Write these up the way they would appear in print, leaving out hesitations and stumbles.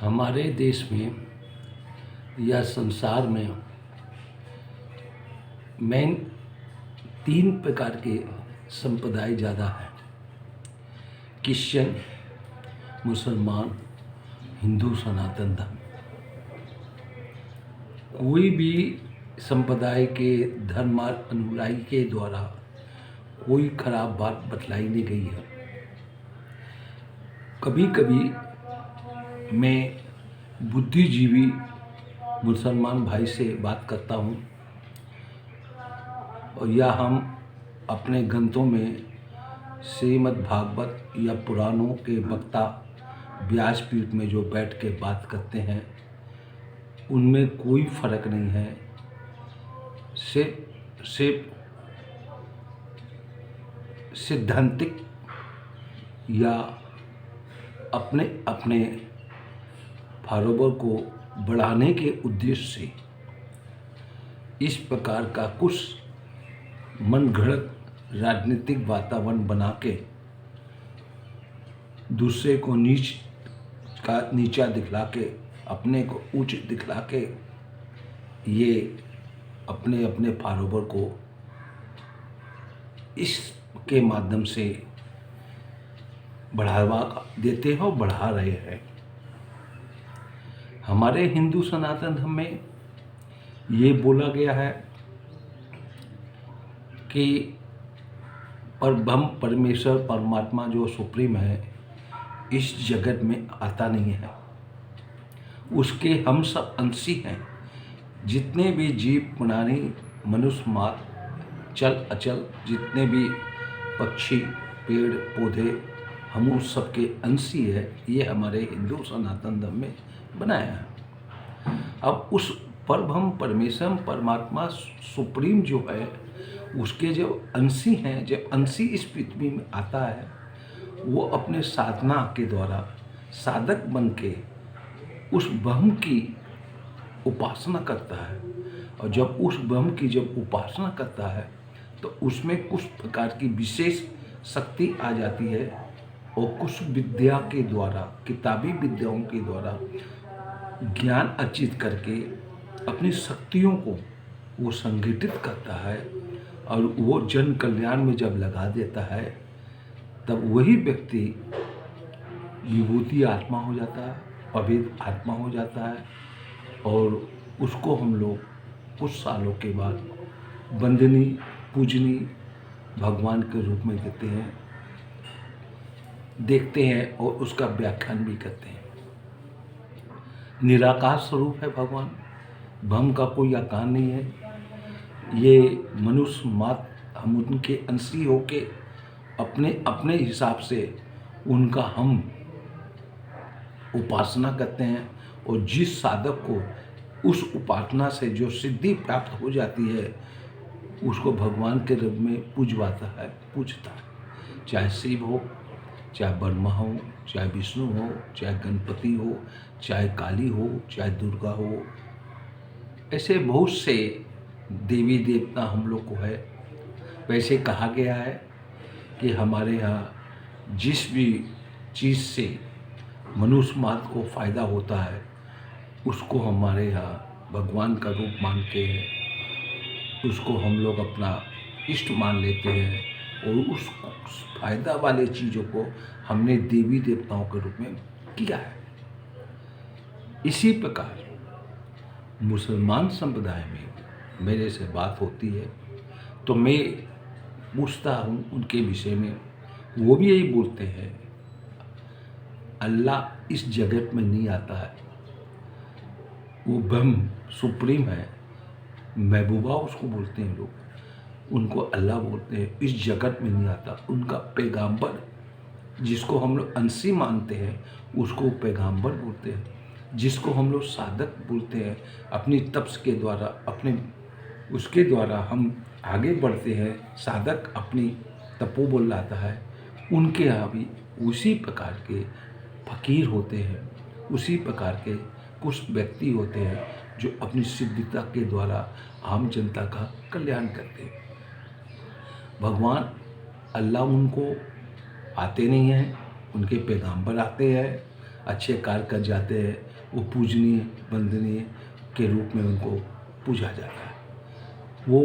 हमारे देश में या संसार में मेन 3 प्रकार के संप्रदाय ज़्यादा हैं। क्रिश्चियन, मुसलमान, हिंदू सनातन धर्म। कोई भी संप्रदाय के धर्मानुयायी के द्वारा कोई खराब बात बतलाई नहीं गई है। कभी कभी मैं बुद्धिजीवी मुसलमान भाई से बात करता हूँ और या हम अपने ग्रंथों में श्रीमद् भागवत या पुराणों के वक्ता व्यासपीठ में जो बैठ के बात करते हैं उनमें कोई फर्क नहीं है। सिर्फ सिद्धांतिक या अपने अपने फॉलोवर को बढ़ाने के उद्देश्य से इस प्रकार का कुछ मनगढ़ंत राजनीतिक वातावरण बना के दूसरे को नीचा दिखला के अपने को ऊंच दिखला के ये अपने अपने फॉलोवर को इसके माध्यम से बढ़ावा देते हैं और बढ़ा रहे हैं। हमारे हिंदू सनातन धर्म में ये बोला गया है कि परब्रह्म परमेश्वर परमात्मा जो सुप्रीम है इस जगत में आता नहीं है, उसके हम सब अंशी हैं। जितने भी जीव प्राणी मनुष्य मात्र चल अचल जितने भी पक्षी पेड़ पौधे हम उस सबके अंशी है। ये हमारे हिंदू सनातन धर्म में बनाया है। अब उस परब्रह्म परमेश्वर परमात्मा सुप्रीम जो है उसके जो अंशी हैं, जब अंशी इस पृथ्वी में आता है वो अपने साधना के द्वारा साधक बन के उस ब्रह्म की उपासना करता है। और जब उस ब्रह्म की जब उपासना करता है तो उसमें कुछ प्रकार की विशेष शक्ति आ जाती है और कुछ विद्या के द्वारा किताबी विद्याओं के द्वारा ज्ञान अर्जित करके अपनी शक्तियों को वो संगठित करता है और वो जन कल्याण में जब लगा देता है तब वही व्यक्ति विभूति आत्मा हो जाता है, पवित्र आत्मा हो जाता है और उसको हम लोग कुछ सालों के बाद वंदनी पूजनी भगवान के रूप में देते हैं, देखते हैं और उसका व्याख्यान भी करते हैं। निराकार स्वरूप है भगवान, ब्रह्म का कोई आकार नहीं है। ये मनुष्य मात्र हम उनके अंशी होके अपने अपने हिसाब से उनका हम उपासना करते हैं और जिस साधक को उस उपासना से जो सिद्धि प्राप्त हो जाती है उसको भगवान के रूप में पूजता है। चाहे शिव हो, चाहे ब्रह्मा हो, चाहे विष्णु हो, चाहे गणपति हो, चाहे काली हो, चाहे दुर्गा हो, ऐसे बहुत से देवी देवता हम लोग को है। वैसे कहा गया है कि हमारे यहाँ जिस भी चीज़ से मनुष्य मात्र को फ़ायदा होता है उसको हमारे यहाँ भगवान का रूप मान के उसको हम लोग अपना इष्ट मान लेते हैं और उस फायदा वाले चीज़ों को हमने देवी देवताओं के रूप में किया है। इसी प्रकार मुसलमान संप्रदाय में मेरे से बात होती है तो मैं पूछता हूँ उनके विषय में, वो भी यही बोलते हैं अल्लाह इस जगत में नहीं आता है, वो ब्रह्म सुप्रीम है, महबूबा उसको बोलते हैं लोग, उनको अल्लाह बोलते हैं, इस जगत में नहीं आता। उनका पैगाम्बर जिसको हम लोग अंशी मानते हैं उसको पैगाम्बर बोलते हैं, जिसको हम लोग साधक बोलते हैं। अपनी तपस के द्वारा अपने उसके द्वारा हम आगे बढ़ते हैं, साधक अपनी तपोबल लाता है। उनके यहाँ भी उसी प्रकार के फकीर होते हैं, उसी प्रकार के कुछ व्यक्ति होते हैं जो अपनी सिद्धता के द्वारा आम जनता का कल्याण करते हैं। भगवान अल्लाह उनको आते नहीं हैं, उनके पैगाम्बर आते हैं। अच्छे कार्य कर जाते हैं, वो पूजनीय वंदनीय के रूप में उनको पूजा जाता है। वो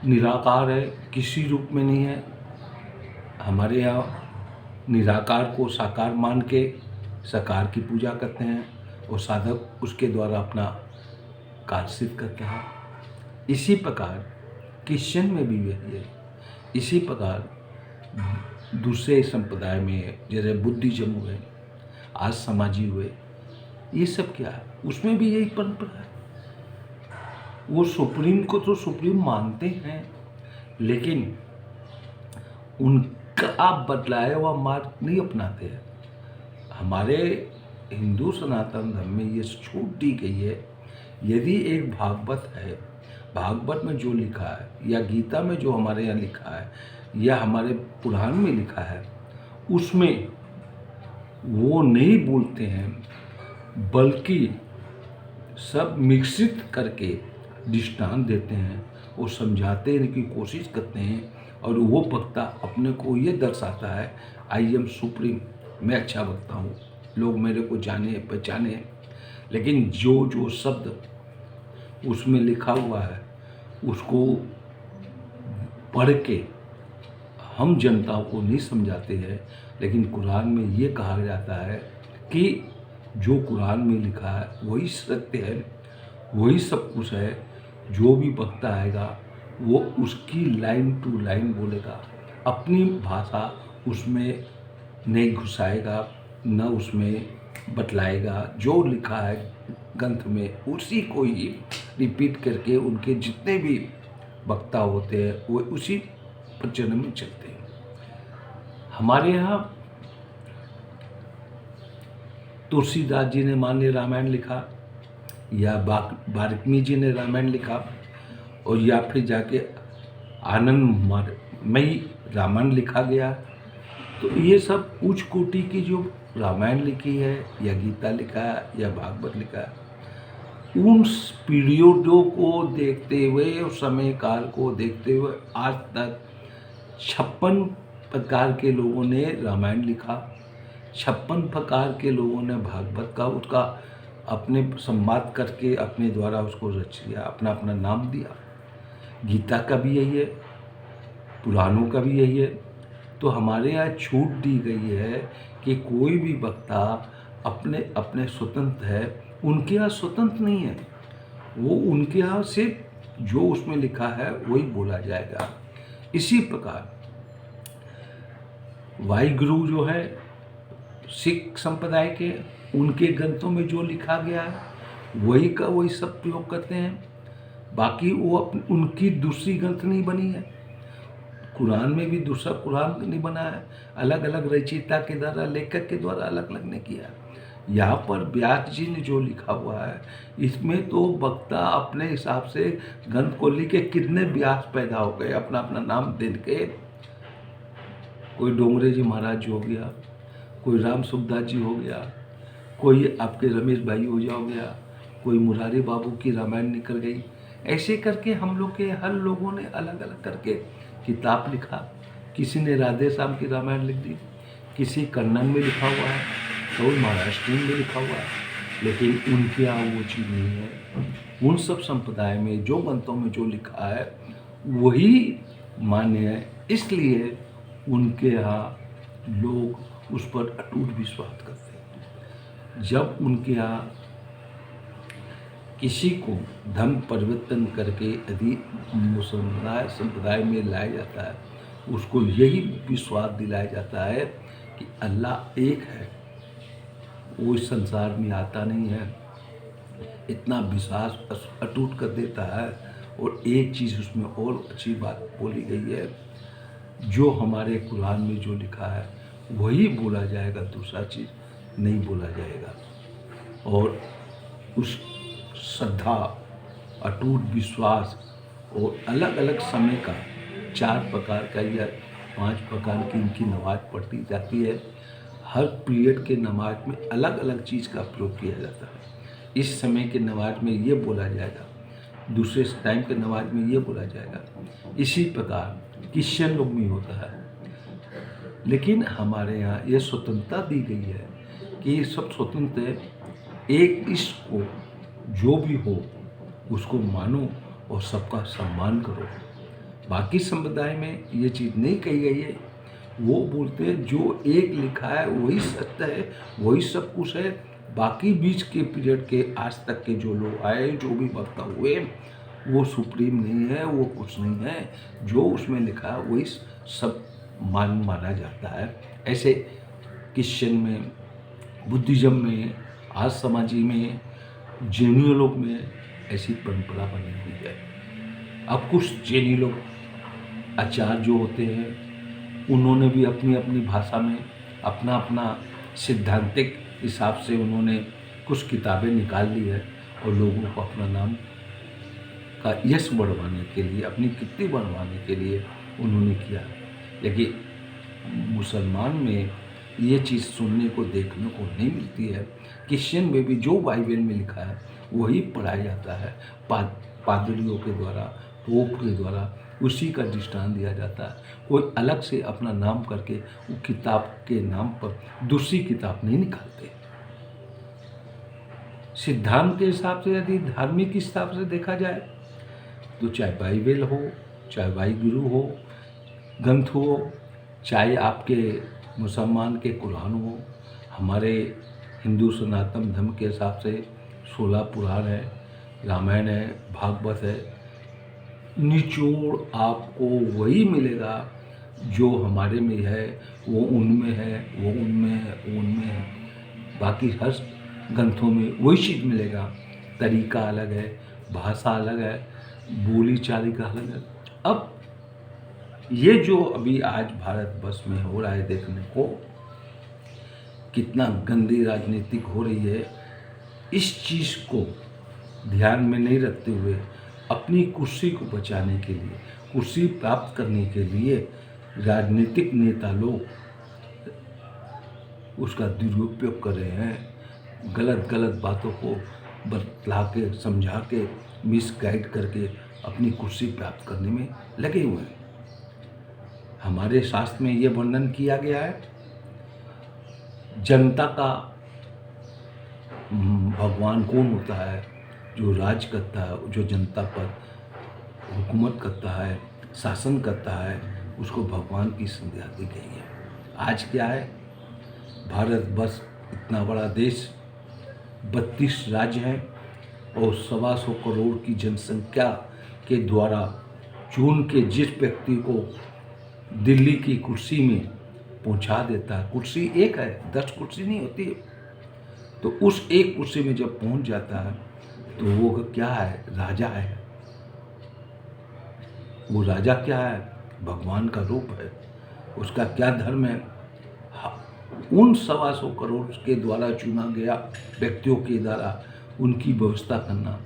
निराकार है, किसी रूप में नहीं है। हमारे यहाँ निराकार को साकार मान के साकार की पूजा करते हैं और साधक उसके द्वारा अपना कार्य सिद्ध करते हैं। इसी प्रकार क्रिश्चियन में भी यही है। इसी प्रकार दूसरे संप्रदाय में जैसे बुद्धिज्म हुए, आज समाजी हुए, ये सब क्या है, उसमें भी यही परंपरा है। वो सुप्रीम को तो सुप्रीम मानते हैं, लेकिन उनका आप बदलाया हुआ मार्ग नहीं अपनाते हैं। हमारे हिंदू सनातन धर्म में ये छूट दी गई है, यदि एक भागवत है, भागवत में जो लिखा है या गीता में जो हमारे यहाँ लिखा है या हमारे पुराण में लिखा है, उसमें वो नहीं बोलते हैं, बल्कि सब मिश्रित करके दृष्टांत देते हैं और समझाते रहने की कोशिश करते हैं। और वो वक्ता अपने को ये दर्शाता है, आई एम सुप्रीम, मैं अच्छा वक्ता हूँ, लोग मेरे को जाने पहचाने। लेकिन जो जो शब्द उसमें लिखा हुआ है उसको पढ़ के हम जनता को नहीं समझाते हैं। लेकिन कुरान में ये कहा जाता है कि जो कुरान में लिखा है वही सत्य है, वही सब कुछ है। जो भी वक्ता आएगा वो उसकी लाइन टू लाइन बोलेगा, अपनी भाषा उसमें नहीं घुसाएगा, न उसमें बतलाएगा। जो लिखा है ग्रंथ में उसी को ही रिपीट करके उनके जितने भी वक्ता होते हैं वो उसी प्रचलन में चलते हैं। हमारे यहाँ तुलसीदास जी ने मान ली रामायण लिखा, या वाल्मीकि जी ने रामायण लिखा, और या फिर जाके आनंदमयी रामायण लिखा गया। तो ये सब उच्च कोटि की जो रामायण लिखी है या गीता लिखा है या भागवत लिखा है, उन पीरियडों को देखते हुए, उस समय काल को देखते हुए आज तक 56 प्रकार के लोगों ने रामायण लिखा, 56 प्रकार के लोगों ने भागवत का उसका अपने संवाद करके अपने द्वारा उसको रच लिया, अपना अपना नाम दिया। गीता का भी यही है, पुराणों का भी यही है। तो हमारे यहाँ छूट दी गई है कि कोई भी वक्ता अपने अपने स्वतंत्र है, उनके यहाँ स्वतंत्र नहीं है। वो उनके यहाँ सिर्फ जो उसमें लिखा है वही बोला जाएगा। इसी प्रकार वाहिगुरु जो है सिख संप्रदाय के, उनके ग्रंथों में जो लिखा गया है वही का वही सब प्रयोग करते हैं। बाकी वो उनकी दूसरी ग्रंथ नहीं बनी है। कुरान में भी दूसरा कुरान नहीं बना है, अलग अलग रचयिता के द्वारा, लेखक के द्वारा अलग अलग ने किया। यहाँ पर व्यास जी ने जो लिखा हुआ है, इसमें तो वक्ता अपने हिसाब से ग्रंथ को लिख के, कितने व्यास पैदा हो गए अपना अपना नाम दे के। कोई डोंगरे जी महाराज जी हो गया, कोई राम सुखदास जी हो गया, कोई आपके रमेश भाई हो जा हो गया, कोई मुरारी बाबू की रामायण निकल गई। ऐसे करके हम लोग के हर लोगों ने अलग अलग करके किताब लिखा। किसी ने राधे श्याम की रामायण लिख दी, किसी कन्नड़ में लिखा हुआ है, कोई महाराष्ट्र में लिखा हुआ है, लेकिन उनके यहाँ वो चीज़ नहीं है। उन सब संप्रदाय में जो ग्रंथों में जो लिखा है वही मान्य है, इसलिए उनके यहाँ लोग उस पर अटूट विश्वास करते हैं। जब उनके यहाँ किसी को धर्म परिवर्तन करके यदि मुसलमान संप्रदाय में लाया जाता है, उसको यही विश्वास दिलाया जाता है कि अल्लाह एक है, वो इस संसार में आता नहीं है। इतना विश्वास अटूट कर देता है। और एक चीज़ उसमें और अच्छी बात बोली गई है, जो हमारे कुरान में जो लिखा है वही बोला जाएगा, दूसरा चीज़ नहीं बोला जाएगा। और उस श्रद्धा, अटूट विश्वास और अलग अलग समय का 4 प्रकार का या 5 प्रकार की इनकी नमाज पढ़ी जाती है। हर पीरियड के नमाज में अलग अलग चीज़ का प्रयोग किया जाता है। इस समय के नमाज में ये बोला जाएगा, दूसरे टाइम के नमाज में ये बोला जाएगा। इसी प्रकार क्रिश्चियन लोग में होता है। लेकिन हमारे यहाँ ये स्वतंत्रता दी गई है कि ये सब स्वतंत्र है, एक इसको जो भी हो उसको मानो और सबका सम्मान करो। बाकी संप्रदाय में ये चीज़ नहीं कही गई है। वो बोलते हैं जो एक लिखा है वही सत्य है, वही सब कुछ है। बाकी बीच के पीरियड के आज तक के जो लोग आए, जो भी वक्ता हुए, वो सुप्रीम नहीं है, वो कुछ नहीं है। जो उसमें लिखा है वही सब माना जाता है। ऐसे क्रिश्चियन में, बुद्धिज़्म में, आज समाजी में, जैनियों लोग में ऐसी परंपरा बनी हुई है। अब कुछ जैनी लोग आचार्य जो होते हैं उन्होंने भी अपनी अपनी भाषा में अपना अपना सिद्धांतिक हिसाब से उन्होंने कुछ किताबें निकाल ली है और लोगों को अपना नाम का यश बढ़वाने के लिए, अपनी कीर्ति बढ़वाने के लिए उन्होंने किया। लेकिन मुसलमान में ये चीज़ सुनने को देखने को नहीं मिलती है। क्रिश्चियन में भी जो बाइबल में लिखा है वही पढ़ाया जाता है, पादरियों के द्वारा, पोप के द्वारा उसी का दृष्टांत दिया जाता है। कोई अलग से अपना नाम करके वो किताब के नाम पर दूसरी किताब नहीं निकालते। सिद्धांत के हिसाब से, यदि धार्मिक हिसाब से देखा जाए तो चाहे बाइबल हो, चाहे वाहिगुरु हो, ग्रंथ हो, चाहे आपके मुसलमान के कुरान हो, हमारे हिंदू सनातन धर्म के हिसाब से 16 पुराण है, रामायण है, भागवत है। निचोड़ आपको वही मिलेगा जो हमारे में है, वो उनमें है, वो उनमें है, वो उनमें है। बाकी हर ग्रंथों में वही चीज़ मिलेगा। तरीका अलग है, भाषा अलग है, बोली चाली का अलग है। अब ये जो अभी आज भारतवर्ष में हो रहा है, देखने को कितना गंदी राजनीतिक हो रही है, इस चीज़ को ध्यान में नहीं रखते हुए अपनी कुर्सी को बचाने के लिए, कुर्सी प्राप्त करने के लिए राजनीतिक नेता लोग उसका दुरुपयोग कर रहे हैं। गलत गलत बातों को बतला के, समझा के, मिसगाइड करके अपनी कुर्सी प्राप्त करने में लगे हुए हैं। हमारे शास्त्र में ये वर्णन किया गया है, जनता का भगवान कौन होता है? जो राज करता है, जो जनता पर हुकूमत करता है, शासन करता है, उसको भगवान की संज्ञा दी गई है। आज क्या है, भारतवर्ष इतना बड़ा देश, 32 राज्य हैं और 125 करोड़ की जनसंख्या के द्वारा चुन के जिस व्यक्ति को दिल्ली की कुर्सी में पहुंचा देता है, कुर्सी एक है, 10 कुर्सी नहीं होती है, तो उस एक कुर्सी में जब पहुंच जाता है तो वो क्या है? राजा है। वो राजा क्या है? भगवान का रूप है। उसका क्या धर्म है? उन 125 करोड़ के द्वारा चुना गया व्यक्तियों के द्वारा उनकी व्यवस्था करना,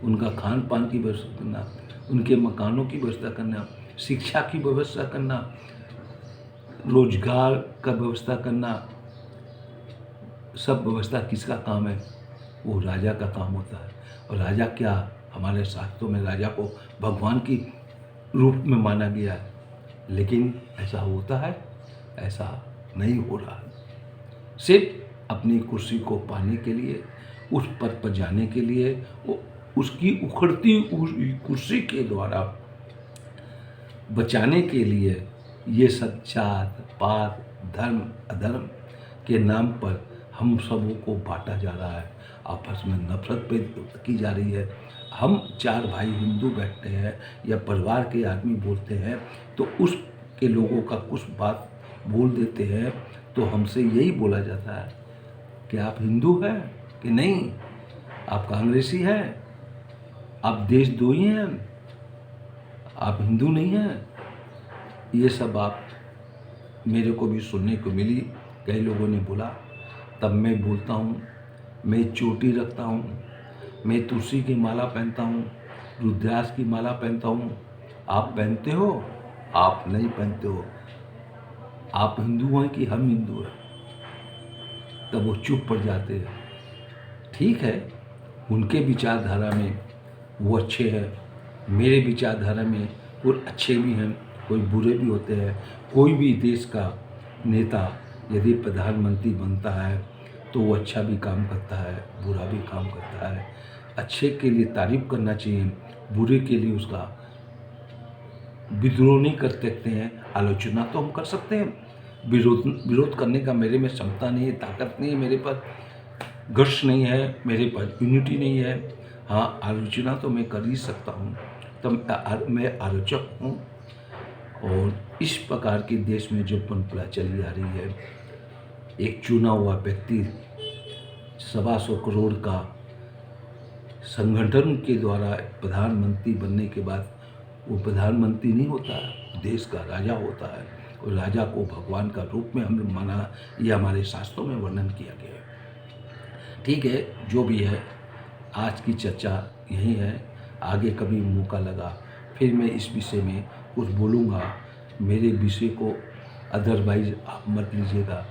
उनका खान पान की व्यवस्था करना, उनके मकानों की व्यवस्था करना, शिक्षा की व्यवस्था करना, रोजगार का व्यवस्था करना, सब व्यवस्था किसका काम है? वो राजा का काम होता है। और राजा क्या, हमारे शास्त्रों में राजा को भगवान की रूप में माना गया है। लेकिन ऐसा होता है? ऐसा नहीं हो रहा है। सिर्फ अपनी कुर्सी को पाने के लिए, उस पद पर जाने के लिए, उसकी उखड़ती हुई कुर्सी के द्वारा बचाने के लिए ये सब जात पात, धर्म अधर्म के नाम पर हम सबों को बांटा जा रहा है, आपस में नफरत पैदा की जा रही है। हम 4 भाई हिंदू बैठते हैं या परिवार के आदमी बोलते हैं तो उस के लोगों का कुछ बात बोल देते हैं तो हमसे यही बोला जाता है कि आप हिंदू हैं कि नहीं, आप कांग्रेसी हैं, आप देशद्रोही हैं, आप हिंदू नहीं हैं। ये सब बात मेरे को भी सुनने को मिली, कई लोगों ने बोला। तब मैं बोलता हूँ, मैं चोटी रखता हूँ, मैं तुलसी की माला पहनता हूँ, रुद्राक्ष की माला पहनता हूँ। आप पहनते हो? आप नहीं पहनते हो। आप हिंदू हैं कि हम हिंदू हैं? तब वो चुप पड़ जाते हैं। ठीक है, उनके विचारधारा में वो अच्छे हैं, मेरे विचारधारा में कोई अच्छे भी हैं, कोई बुरे भी होते हैं। कोई भी देश का नेता यदि प्रधानमंत्री बनता है तो वो अच्छा भी काम करता है, बुरा भी काम करता है। अच्छे के लिए तारीफ़ करना चाहिए, बुरे के लिए उसका विद्रोह नहीं कर सकते हैं, आलोचना तो हम कर सकते हैं। विरोध विरोध करने का मेरे में क्षमता नहीं है, ताकत नहीं है मेरे पास, गट्स नहीं है मेरे पास, यूनिटी नहीं है। हाँ, आलोचना तो मैं कर ही सकता हूँ, तो मैं आलोचक हूँ। और इस प्रकार के देश में जो परंपरा चली आ रही है, एक चुना हुआ व्यक्ति 125 करोड़ का संगठन के द्वारा प्रधानमंत्री बनने के बाद वो प्रधानमंत्री नहीं होता, देश का राजा होता है। और राजा को भगवान का रूप में हम माना, यह हमारे शास्त्रों में वर्णन किया गया है। ठीक है, जो भी है, आज की चर्चा यही है। आगे कभी मौका लगा फिर मैं इस विषय में कुछ बोलूँगा। मेरे विषय को अदरवाइज आप मत लीजिएगा।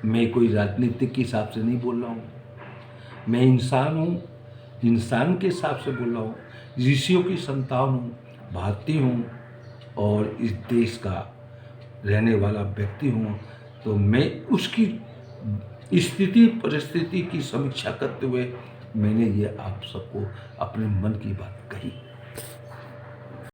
मैं कोई राजनीतिक के हिसाब से नहीं बोल रहा हूँ, मैं इंसान हूँ, इंसान के हिसाब से बोल रहा हूँ। ऋषियों की संतान हूँ, भारतीय हूँ और इस देश का रहने वाला व्यक्ति हूँ। तो मैं उसकी स्थिति परिस्थिति की समीक्षा करते हुए मैंने ये आप सबको अपने मन की बात कही।